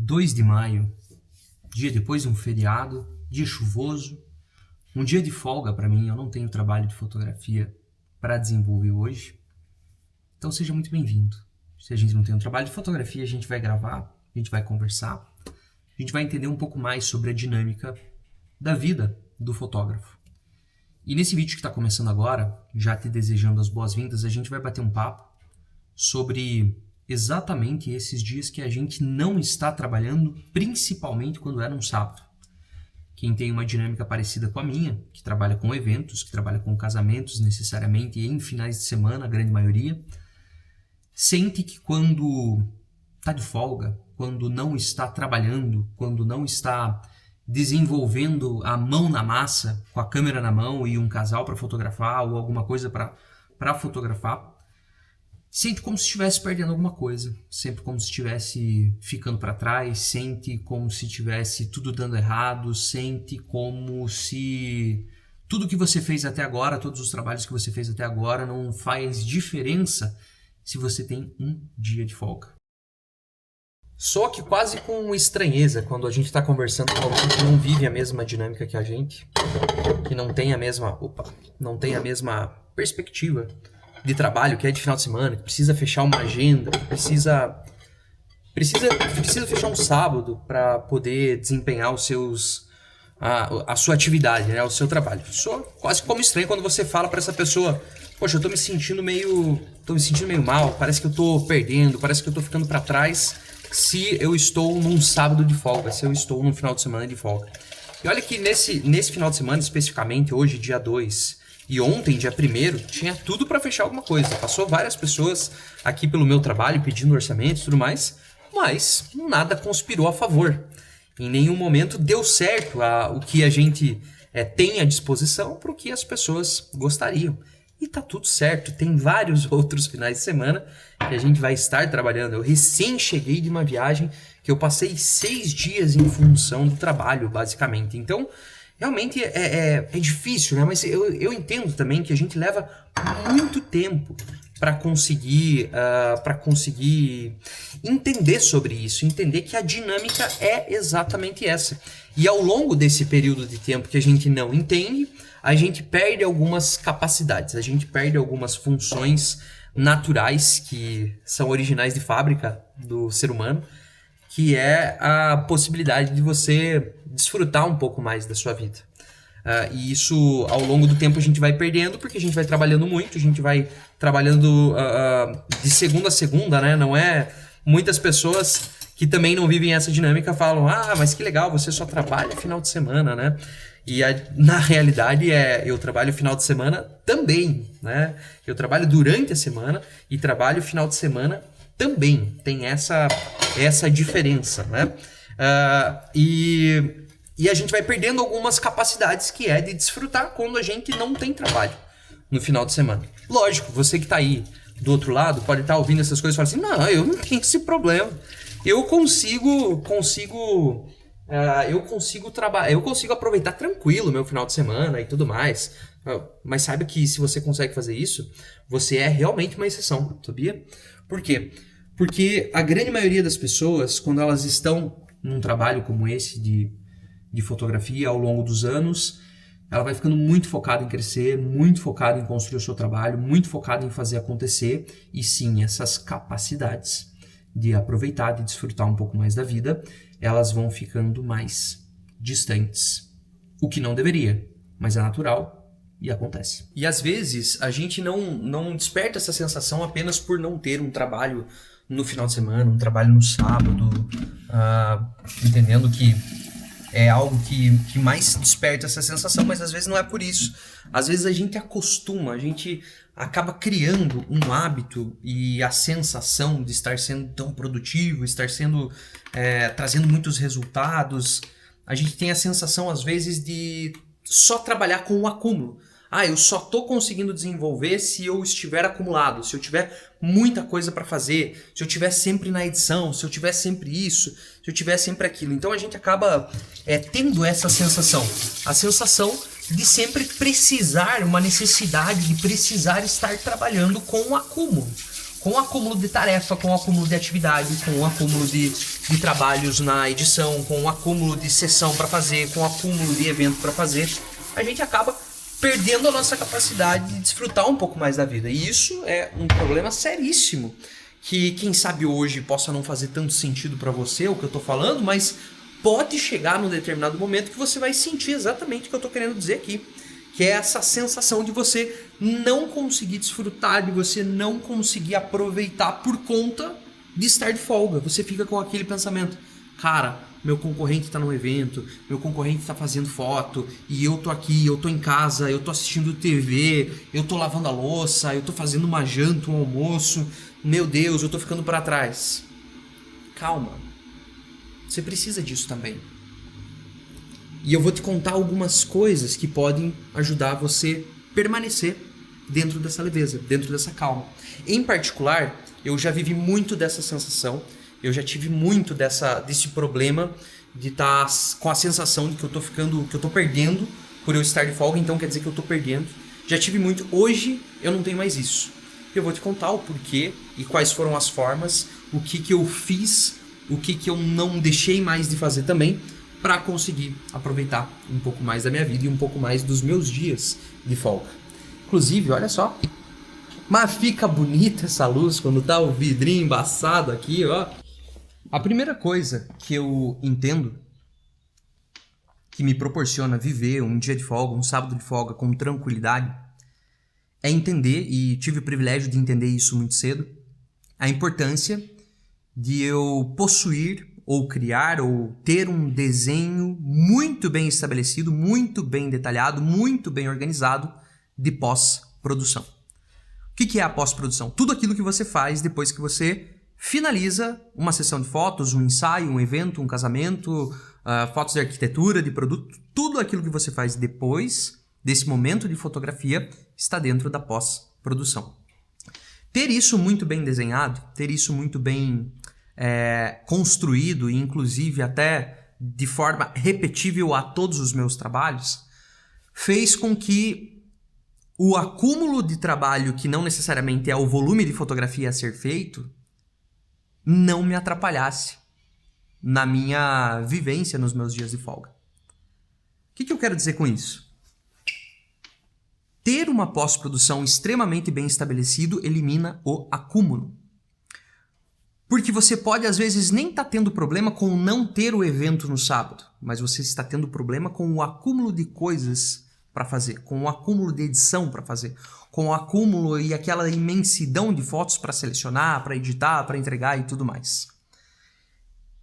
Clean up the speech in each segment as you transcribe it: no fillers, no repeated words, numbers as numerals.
2 de maio, dia depois de um feriado, dia chuvoso, um dia de folga para mim. Eu não tenho trabalho de fotografia para desenvolver hoje, então seja muito bem-vindo. Se a gente não tem um trabalho de fotografia, a gente vai gravar, a gente vai conversar, a gente vai entender um pouco mais sobre a dinâmica da vida do fotógrafo. E nesse vídeo que está começando agora, já te desejando as boas-vindas, a gente vai bater um papo sobre exatamente esses dias que a gente não está trabalhando, principalmente quando é num sábado. Quem tem uma dinâmica parecida com a minha, que trabalha com eventos, que trabalha com casamentos necessariamente em finais de semana, a grande maioria, sente que quando está de folga, quando não está trabalhando, quando não está desenvolvendo a mão na massa, com a câmera na mão e um casal para fotografar ou alguma coisa para fotografar, sente como se estivesse perdendo alguma coisa, sempre como se estivesse ficando para trás, sente como se tivesse tudo dando errado, sente como se tudo que você fez até agora, todos os trabalhos que você fez até agora não faz diferença se você tem um dia de folga. Só que quase com estranheza quando a gente está conversando com alguém que não vive a mesma dinâmica que a gente, que não tem a mesma, não tem a mesma perspectiva de trabalho, que é de final de semana, que precisa fechar uma agenda, que precisa fechar um sábado para poder desempenhar os seus a sua atividade, né, o seu trabalho. Só quase como estranho quando você fala para essa pessoa: poxa, eu tô me sentindo meio mal, parece que eu tô perdendo, parece que eu tô ficando para trás se eu estou num sábado de folga, se eu estou num final de semana de folga. E olha que nesse final de semana, especificamente, hoje, dia 2, e ontem, dia 1º, tinha tudo para fechar alguma coisa. Passou várias pessoas aqui pelo meu trabalho pedindo orçamentos e tudo mais, mas nada conspirou a favor. Em nenhum momento deu certo o que a gente tem à disposição para o que as pessoas gostariam. E tá tudo certo, tem vários outros finais de semana que a gente vai estar trabalhando. Eu recém cheguei de uma viagem que eu passei 6 dias em função do trabalho, basicamente. Então, realmente é difícil, né? Mas eu entendo também que a gente leva muito tempo para conseguir entender sobre isso, entender que a dinâmica é exatamente essa. E ao longo desse período de tempo que a gente não entende, a gente perde algumas capacidades, a gente perde algumas funções naturais que são originais de fábrica do ser humano, que é a possibilidade de você desfrutar um pouco mais da sua vida. E isso, ao longo do tempo, a gente vai perdendo, porque a gente vai trabalhando muito, a gente vai trabalhando de segunda a segunda, né? Não é... Muitas pessoas que também não vivem essa dinâmica falam: ah, mas que legal, você só trabalha final de semana, né? E na realidade eu trabalho final de semana também, né? Eu trabalho durante a semana e trabalho final de semana também. Tem essa diferença, né? E a gente vai perdendo algumas capacidades que é de desfrutar quando a gente não tem trabalho no final de semana. Lógico, você que está aí do outro lado pode estar ouvindo essas coisas e falar assim: não, eu não tenho esse problema. Eu consigo aproveitar tranquilo meu final de semana e tudo mais. Mas saiba que se você consegue fazer isso, você é realmente uma exceção, sabia? Por quê? Porque a grande maioria das pessoas, quando elas estão num trabalho como esse de fotografia ao longo dos anos, ela vai ficando muito focada em crescer, muito focada em construir o seu trabalho, muito focada em fazer acontecer. E sim, essas capacidades de aproveitar, de desfrutar um pouco mais da vida, elas vão ficando mais distantes. O que não deveria, mas é natural e acontece. E às vezes a gente não desperta essa sensação apenas por não ter um trabalho no final de semana, um trabalho no sábado, entendendo que é algo que mais desperta essa sensação, mas às vezes não é por isso. Às vezes a gente acostuma, a gente acaba criando um hábito e a sensação de estar sendo tão produtivo, estar sendo trazendo muitos resultados. A gente tem a sensação, às vezes, de só trabalhar com o acúmulo. Eu só estou conseguindo desenvolver se eu estiver acumulado, se eu tiver muita coisa para fazer, se eu estiver sempre na edição, se eu tiver sempre isso, se eu tiver sempre aquilo. Então a gente acaba tendo essa sensação, a sensação de sempre precisar, uma necessidade de precisar estar trabalhando com o acúmulo, com o acúmulo de tarefa, com o acúmulo de atividade, com o acúmulo de trabalhos na edição, com o acúmulo de sessão para fazer, com o acúmulo de evento para fazer, a gente acaba perdendo a nossa capacidade de desfrutar um pouco mais da vida. E isso é um problema seríssimo, que quem sabe hoje possa não fazer tanto sentido para você o que eu tô falando, mas pode chegar num determinado momento que você vai sentir exatamente o que eu tô querendo dizer aqui. Que é essa sensação de você não conseguir desfrutar, de você não conseguir aproveitar por conta de estar de folga. Você fica com aquele pensamento, cara, meu concorrente tá no evento, meu concorrente tá fazendo foto, e eu tô aqui, eu tô em casa, eu tô assistindo TV, eu tô lavando a louça, eu tô fazendo uma janta, um almoço, meu Deus, eu tô ficando para trás. Calma, você precisa disso também. E eu vou te contar algumas coisas que podem ajudar você a permanecer dentro dessa leveza, dentro dessa calma. Em particular, eu já vivi muito dessa sensação, eu já tive muito desse problema de estar com a sensação de que eu tô perdendo por eu estar de folga, então quer dizer que eu tô perdendo. Já tive muito, hoje eu não tenho mais isso. Eu vou te contar o porquê e quais foram as formas, o que eu fiz, o que eu não deixei mais de fazer também, para conseguir aproveitar um pouco mais da minha vida e um pouco mais dos meus dias de folga. Inclusive, olha só, mas fica bonita essa luz quando tá o vidrinho embaçado aqui, ó. A primeira coisa que eu entendo que me proporciona viver um dia de folga, um sábado de folga com tranquilidade, é entender, e tive o privilégio de entender isso muito cedo, a importância de eu possuir ou criar, ou ter um desenho muito bem estabelecido, muito bem detalhado, muito bem organizado de pós-produção. O que é a pós-produção? Tudo aquilo que você faz depois que você finaliza uma sessão de fotos, um ensaio, um evento, um casamento, fotos de arquitetura, de produto, tudo aquilo que você faz depois desse momento de fotografia está dentro da pós-produção. Ter isso muito bem desenhado, ter isso muito bem construído e inclusive até de forma repetível a todos os meus trabalhos, fez com que o acúmulo de trabalho, que não necessariamente é o volume de fotografia a ser feito, não me atrapalhasse na minha vivência nos meus dias de folga. O que eu quero dizer com isso? Ter uma pós-produção extremamente bem estabelecido elimina o acúmulo. Porque você pode, às vezes, nem estar tendo problema com não ter o evento no sábado, mas você está tendo problema com o acúmulo de coisas para fazer, com o acúmulo de edição para fazer, com o acúmulo e aquela imensidão de fotos para selecionar, para editar, para entregar e tudo mais.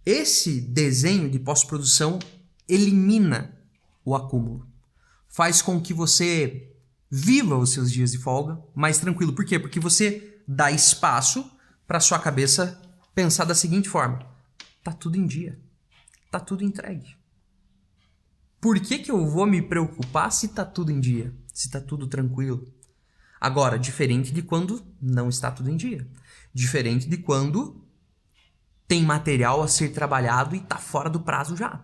Esse desenho de pós-produção elimina o acúmulo, faz com que você viva os seus dias de folga mais tranquilo. Por quê? Porque você dá espaço para sua cabeça pensar da seguinte forma: tá tudo em dia, tá tudo entregue. Por que eu vou me preocupar se tá tudo em dia, se tá tudo tranquilo? Agora, diferente de quando não está tudo em dia, diferente de quando tem material a ser trabalhado e tá fora do prazo já.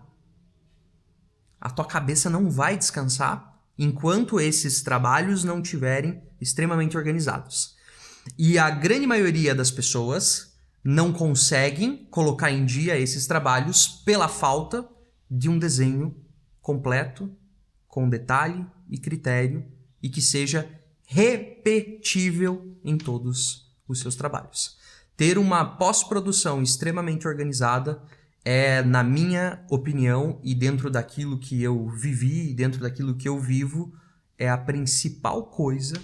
A tua cabeça não vai descansar enquanto esses trabalhos não estiverem extremamente organizados. E a grande maioria das pessoas não conseguem colocar em dia esses trabalhos pela falta de um desenho completo, com detalhe e critério, e que seja repetível em todos os seus trabalhos. Ter uma pós-produção extremamente organizada é, na minha opinião, e dentro daquilo que eu vivi, dentro daquilo que eu vivo, é a principal coisa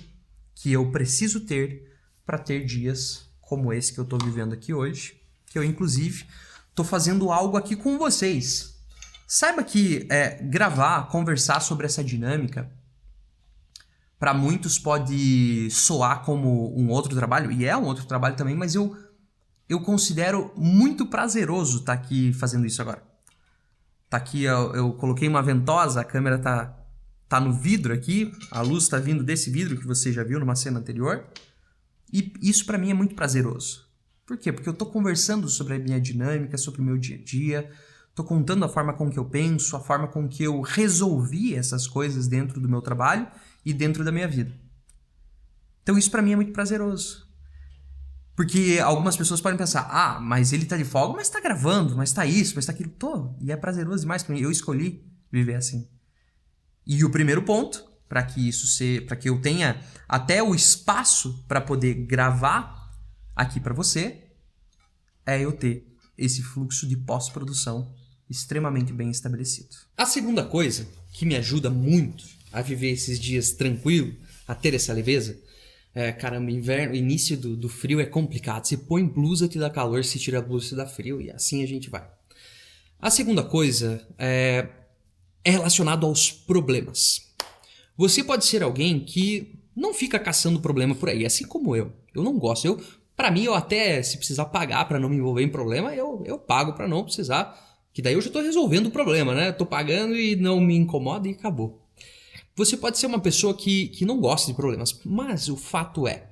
que eu preciso ter para ter dias como esse que eu estou vivendo aqui hoje, que eu, inclusive, estou fazendo algo aqui com vocês. Saiba que gravar, conversar sobre essa dinâmica, para muitos pode soar como um outro trabalho, e é um outro trabalho também, mas eu considero muito prazeroso estar aqui fazendo isso agora. Tá aqui, eu coloquei uma ventosa, a câmera tá no vidro aqui, a luz está vindo desse vidro que você já viu numa cena anterior. E isso para mim é muito prazeroso. Por quê? Porque eu tô conversando sobre a minha dinâmica, sobre o meu dia a dia, tô contando a forma com que eu penso, a forma com que eu resolvi essas coisas dentro do meu trabalho e dentro da minha vida. Então isso para mim é muito prazeroso. Porque algumas pessoas podem pensar, ah, mas ele tá de folga, mas tá gravando, mas tá isso, mas tá aquilo. Tô, e é prazeroso demais pra mim. Eu escolhi viver assim. E o primeiro ponto, para que eu tenha até o espaço para poder gravar aqui para você, é eu ter esse fluxo de pós-produção extremamente bem estabelecido. A segunda coisa que me ajuda muito a viver esses dias tranquilo, a ter essa leveza, caramba, inverno, início do frio é complicado. Se põe blusa, te dá calor, se tira a blusa, te dá frio, e assim a gente vai. A segunda coisa é relacionado aos problemas. Você pode ser alguém que não fica caçando problema por aí, assim como eu. Eu não gosto. Para mim, eu até, se precisar pagar para não me envolver em problema, eu pago para não precisar. Que daí eu já tô resolvendo o problema, né? Tô pagando e não me incomoda e acabou. Você pode ser uma pessoa que não gosta de problemas, mas o fato é,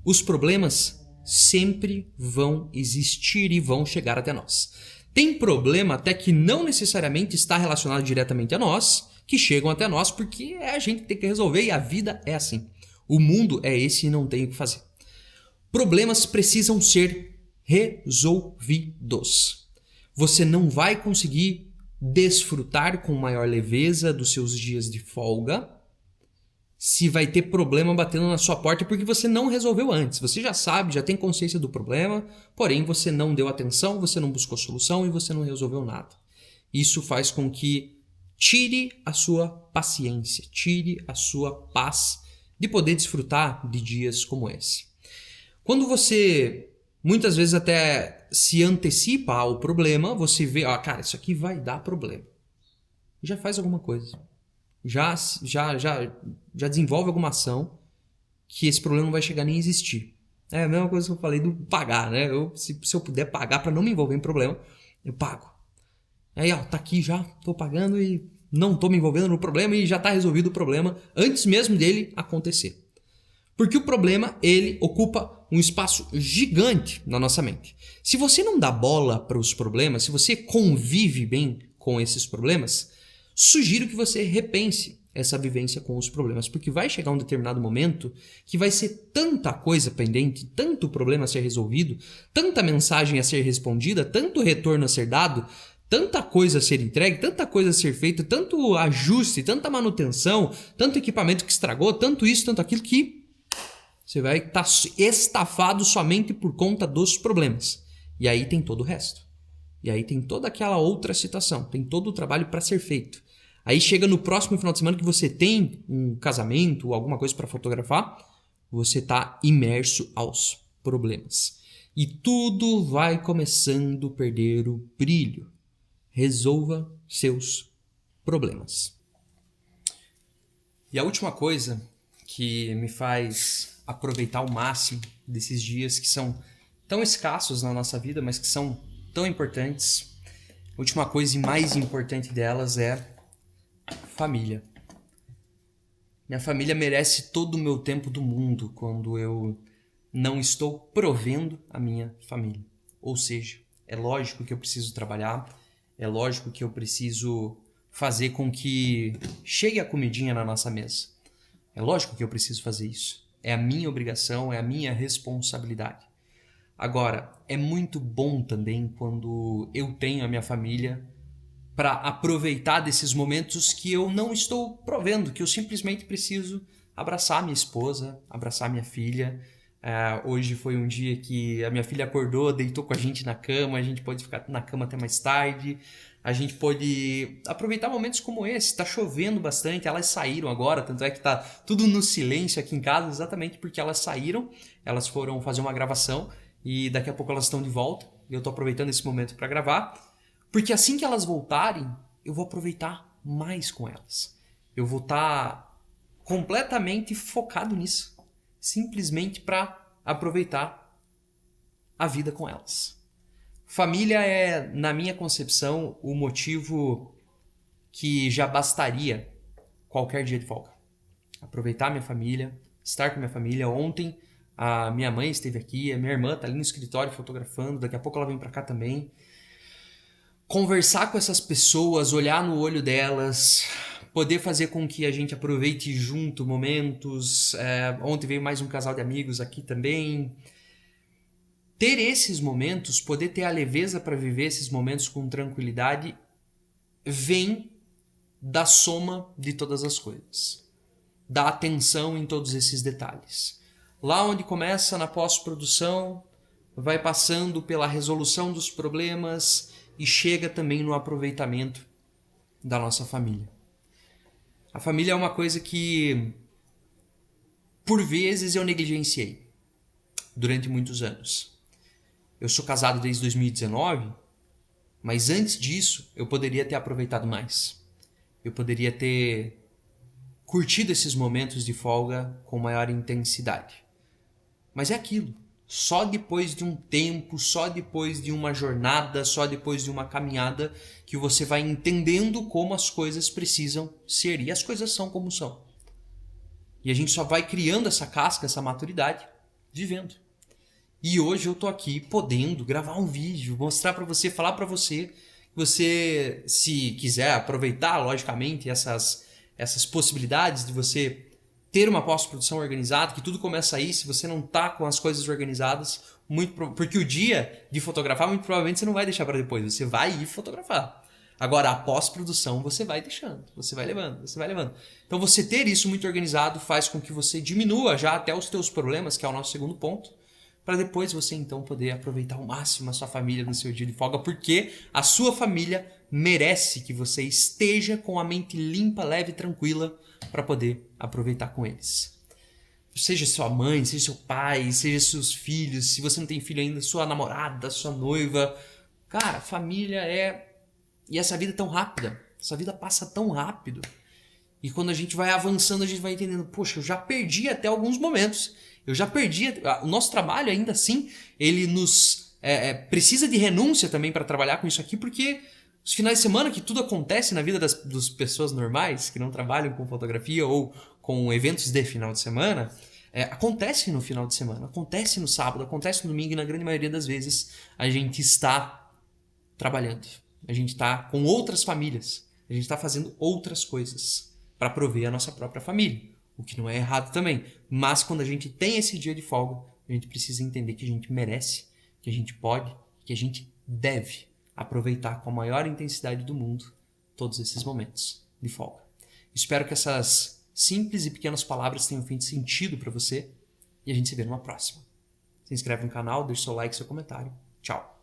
os problemas sempre vão existir e vão chegar até nós. Tem problema até que não necessariamente está relacionado diretamente a nós, que chegam até nós porque é a gente que tem que resolver e a vida é assim. O mundo é esse e não tem o que fazer. Problemas precisam ser resolvidos. Você não vai conseguir desfrutar com maior leveza dos seus dias de folga se vai ter problema batendo na sua porta porque você não resolveu antes. Você já sabe, já tem consciência do problema, porém você não deu atenção, você não buscou solução e você não resolveu nada. Isso faz com que tire a sua paciência, tire a sua paz de poder desfrutar de dias como esse. Quando você muitas vezes até se antecipa ao problema, você vê, cara, isso aqui vai dar problema. Já faz alguma coisa. Já desenvolve alguma ação que esse problema não vai chegar nem a existir. É a mesma coisa que eu falei do pagar, né? Se eu puder pagar para não me envolver em problema, eu pago. Aí, tá aqui já, tô pagando e não tô me envolvendo no problema e já tá resolvido o problema antes mesmo dele acontecer. Porque o problema, ele ocupa um espaço gigante na nossa mente. Se você não dá bola para os problemas, se você convive bem com esses problemas, sugiro que você repense essa vivência com os problemas, porque vai chegar um determinado momento que vai ser tanta coisa pendente, tanto problema a ser resolvido, tanta mensagem a ser respondida, tanto retorno a ser dado, tanta coisa a ser entregue, tanta coisa a ser feita, tanto ajuste, tanta manutenção, tanto equipamento que estragou, tanto isso, tanto aquilo, que você vai estar estafado somente por conta dos problemas. E aí tem todo o resto. E aí tem toda aquela outra situação, tem todo o trabalho para ser feito. Aí chega no próximo final de semana que você tem um casamento ou alguma coisa para fotografar, você está imerso aos problemas. E tudo vai começando a perder o brilho. Resolva seus problemas. E a última coisa que me faz aproveitar ao máximo desses dias que são tão escassos na nossa vida, mas que são tão importantes. A última coisa e mais importante delas é família. Minha família merece todo o meu tempo do mundo quando eu não estou provendo a minha família. Ou seja, é lógico que eu preciso trabalhar, é lógico que eu preciso fazer com que chegue a comidinha na nossa mesa. É lógico que eu preciso fazer isso. É a minha obrigação, é a minha responsabilidade. Agora, é muito bom também quando eu tenho a minha família para aproveitar desses momentos que eu não estou provendo, que eu simplesmente preciso abraçar minha esposa, abraçar minha filha. Hoje foi um dia que a minha filha acordou, deitou com a gente na cama, a gente pôde ficar na cama até mais tarde, a gente pôde aproveitar momentos como esse. Tá chovendo bastante, elas saíram agora, tanto é que tá tudo no silêncio aqui em casa, exatamente porque elas saíram, elas foram fazer uma gravação e daqui a pouco elas estão de volta, e eu tô aproveitando esse momento para gravar, porque assim que elas voltarem, eu vou aproveitar mais com elas. Eu vou estar completamente focado nisso, simplesmente para aproveitar a vida com elas. Família é, na minha concepção, o motivo que já bastaria qualquer dia de folga. Aproveitar minha família, estar com minha família. Ontem a minha mãe esteve aqui, a minha irmã está ali no escritório fotografando, daqui a pouco ela vem para cá também. Conversar com essas pessoas, olhar no olho delas, poder fazer com que a gente aproveite junto momentos. Ontem veio mais um casal de amigos aqui também. ter esses momentos, poder ter a leveza para viver esses momentos com tranquilidade, vem da soma de todas as coisas. Da atenção em todos esses detalhes. Lá onde começa na pós-produção, vai passando pela resolução dos problemas e chega também no aproveitamento da nossa família. A família é uma coisa que, por vezes, eu negligenciei durante muitos anos. Eu sou casado desde 2019, mas antes disso eu poderia ter aproveitado mais. Eu poderia ter curtido esses momentos de folga com maior intensidade. Mas é aquilo. Só depois de um tempo, só depois de uma jornada, só depois de uma caminhada que você vai entendendo como as coisas precisam ser. E as coisas são como são. E a gente só vai criando essa casca, essa maturidade, vivendo. E hoje eu tô aqui podendo gravar um vídeo, mostrar para você, falar para você, que você, se quiser aproveitar, logicamente, essas possibilidades de você ter uma pós-produção organizada, que tudo começa aí, se você não tá com as coisas organizadas, porque o dia de fotografar, muito provavelmente você não vai deixar para depois, você vai ir fotografar. Agora, a pós-produção você vai deixando, você vai levando, você vai levando. Então você ter isso muito organizado faz com que você diminua já até os teus problemas, que é o nosso segundo ponto, para depois você então poder aproveitar ao máximo a sua família no seu dia de folga, porque a sua família merece que você esteja com a mente limpa, leve e tranquila para poder aproveitar com eles. Seja sua mãe, seja seu pai, seja seus filhos, se você não tem filho ainda, sua namorada, sua noiva. Cara, família é... E essa vida é tão rápida, essa vida passa tão rápido. E quando a gente vai avançando, a gente vai entendendo, poxa, eu já perdi até alguns momentos. Eu já perdi... O nosso trabalho, ainda assim, ele nos... precisa de renúncia também para trabalhar com isso aqui, porque os finais de semana que tudo acontece na vida das pessoas normais, que não trabalham com fotografia ou com eventos de final de semana, acontece no final de semana, acontece no sábado, acontece no domingo e na grande maioria das vezes a gente está trabalhando. A gente está com outras famílias, a gente está fazendo outras coisas para prover a nossa própria família, o que não é errado também. Mas quando a gente tem esse dia de folga, a gente precisa entender que a gente merece, que a gente pode, que a gente deve aproveitar com a maior intensidade do mundo todos esses momentos de folga. Espero que essas simples e pequenas palavras tenham feito sentido para você e a gente se vê numa próxima. Se inscreve no canal, deixa seu like e seu comentário. Tchau!